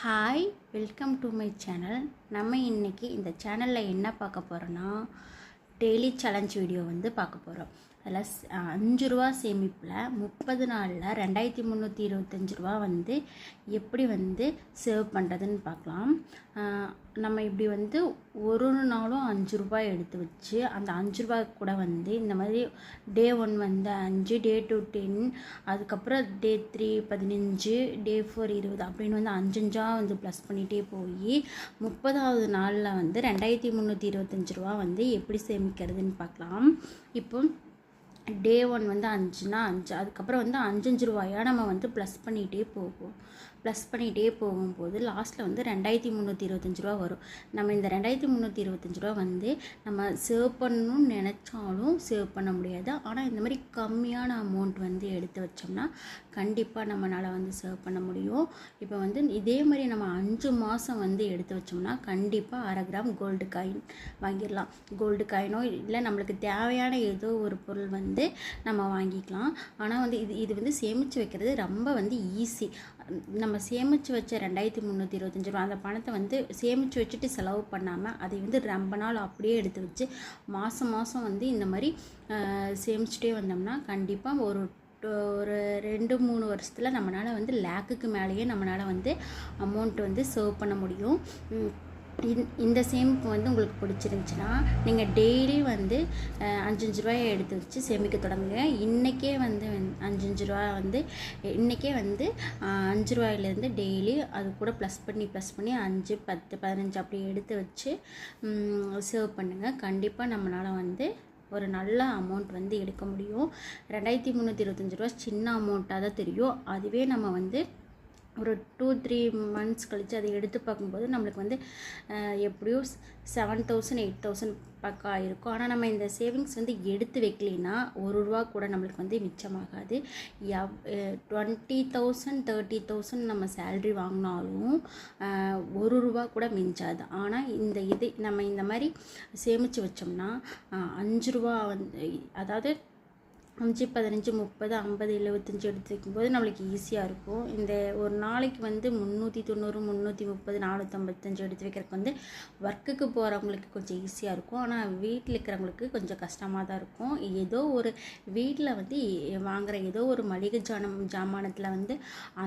Hi, welcome to my channel. நம்ம இன்றைக்கி இந்த சேனலில் என்ன பார்க்க போகிறோன்னா, டெய்லி சேலஞ்ச் வீடியோ பார்க்க போகிறோம். அதில் 5 ரூபா சேமிப்பில் 30 நாளில் 2325 ரூபா எப்படி சேவ் பண்ணுறதுன்னு பார்க்கலாம். நம்ம இப்படி ஒரு நாளும் 5 ரூபாய் எடுத்து வச்சு அந்த 5 ரூபாய் கூட இந்த மாதிரி டே 1 5, டே 2 10, அதுக்கப்புறம் டே 3 15, டே 4 20 அப்படின்னு 5 ப்ளஸ் பண்ணிகிட்டே போய் 30வது நாளில் 2325 ரூபா எப்படி சேமிக்கிறதுன்னு பார்க்கலாம். இப்போ டே 1 5னா 5, அதுக்கப்புறம் 5 ரூபாயாக நம்ம ப்ளஸ் பண்ணிகிட்டே போகும்போது லாஸ்ட்டில் 2325 ரூபா வரும். நம்ம இந்த 2325 ரூபா நம்ம சேவ் பண்ணணும்னு நினச்சாலும் சேவ் பண்ண முடியாது. ஆனால் இந்த மாதிரி கம்மியான அமௌண்ட் எடுத்து வச்சோம்னா கண்டிப்பாக நம்மளால் சேவ் பண்ண முடியும். இப்போ இதே மாதிரி நம்ம 5 மாதம் எடுத்து வச்சோம்னா கண்டிப்பாக 1/2 கிராம் கோல்டு காயின் வாங்கிடலாம். கோல்டு காயினோ இல்லை நம்மளுக்கு தேவையான ஏதோ ஒரு பொருள் நம்ம வாங்கிக்கலாம். ஆனால் இது சேமித்து வைக்கிறது ரொம்ப ஈஸி. நம்ம சேமித்து வச்ச 2325 ரூபா அந்த பணத்தை சேமித்து வச்சுட்டு செலவு பண்ணாமல் அதை ரொம்ப நாள் அப்படியே எடுத்து வச்சு மாதம் இந்த மாதிரி சேமிச்சுட்டே வந்தோம்னா கண்டிப்பாக ஒரு 2-3 வருஷத்தில் நம்மளால் லேக்குக்கு மேலேயே நம்மளால் அமௌண்ட் சேவ் பண்ண முடியும். இந்த சேமிப்பு உங்களுக்கு பிடிச்சிருந்துச்சுன்னா நீங்கள் டெய்லி 5 ரூபாயை எடுத்து வச்சு சேமிக்க தொடங்குங்க. இன்றைக்கே 5 ரூபா இன்றைக்கே 5 ரூபாயிலேருந்து டெய்லி அது கூட ப்ளஸ் பண்ணி 5, 10, 15 அப்படி எடுத்து வச்சு சேவ் பண்ணுங்கள். கண்டிப்பாக நம்மளால் ஒரு நல்ல அமௌண்ட் எடுக்க முடியும். 2325 ரூபா சின்ன அமௌண்ட்டாக தான் தெரியும். அதுவே நம்ம ஒரு 2-3 மந்த்ஸ் கழித்து அதை எடுத்து பார்க்கும்போது நம்மளுக்கு எப்படியோ 7000 8000 பக்கம் ஆகிருக்கும். ஆனால் நம்ம இந்த சேவிங்ஸ் எடுத்து வைக்கலைன்னா 1 ரூபா கூட நம்மளுக்கு மிச்சமாகாது. 20,000 30,000 நம்ம சேல்ரி வாங்கினாலும் 1 ரூபா கூட மிஞ்சாது. ஆனால் நம்ம இந்த மாதிரி சேமித்து வச்சோம்னா 5 ரூபா அதாவது 5, 15, 30, 50, 75 எடுத்து வைக்கும்போது நம்மளுக்கு ஈஸியாக இருக்கும். இந்த ஒரு நாளைக்கு 390, 330, 455 எடுத்து வைக்கிறதுக்கு ஒர்க்குக்கு போகிறவங்களுக்கு கொஞ்சம் ஈஸியாக இருக்கும். ஆனால் வீட்டில் இருக்கிறவங்களுக்கு கொஞ்சம் கஷ்டமாக தான் இருக்கும். ஏதோ ஒரு வீட்டில் வாங்குகிற ஏதோ ஒரு மளிகை ஜாமானத்தில்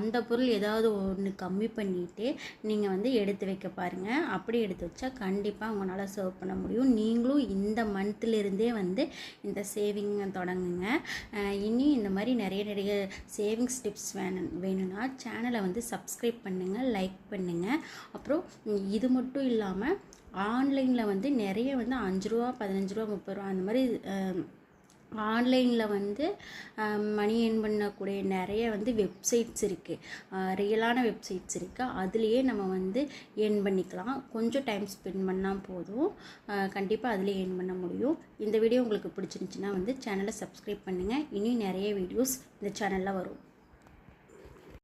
அந்த பொருள் ஏதாவது ஒன்று கம்மி பண்ணிவிட்டு நீங்கள் எடுத்து வைக்க பாருங்கள். அப்படி எடுத்து வச்சா கண்டிப்பாக உங்களால் சேவ் பண்ண முடியும். நீங்களும் இந்த மந்த்லேருந்தே இந்த சேவிங் தொடங்குங்க. இனி இந்த மாதிரி நிறைய சேவிங்ஸ் டிப்ஸ் வேணும்னா சேனலை சப்ஸ்கிரைப் பண்ணுங்கள், லைக் பண்ணுங்கள். அப்புறம் இது மட்டும் இல்லாமல் ஆன்லைனில் நிறைய 5 ரூபா 15 ரூபா 30 ரூபா அந்த மாதிரி ஆன்லைனில் மணி ஏர்ன் பண்ணக்கூடிய நிறைய வெப்சைட்ஸ் இருக்குது, ரியலான வெப்சைட்ஸ் இருக்குது. அதுலேயே நம்ம ஏர்ன் பண்ணிக்கலாம். கொஞ்சம் டைம் ஸ்பெண்ட் பண்ணால் போதும், கண்டிப்பாக அதுலேயே ஏர்ன் பண்ண முடியும். இந்த வீடியோ உங்களுக்கு பிடிச்சிருந்துச்சின்னா சேனலை சப்ஸ்கிரைப் பண்ணுங்கள். இனி நிறைய வீடியோஸ் இந்த சேனலில் வரும்.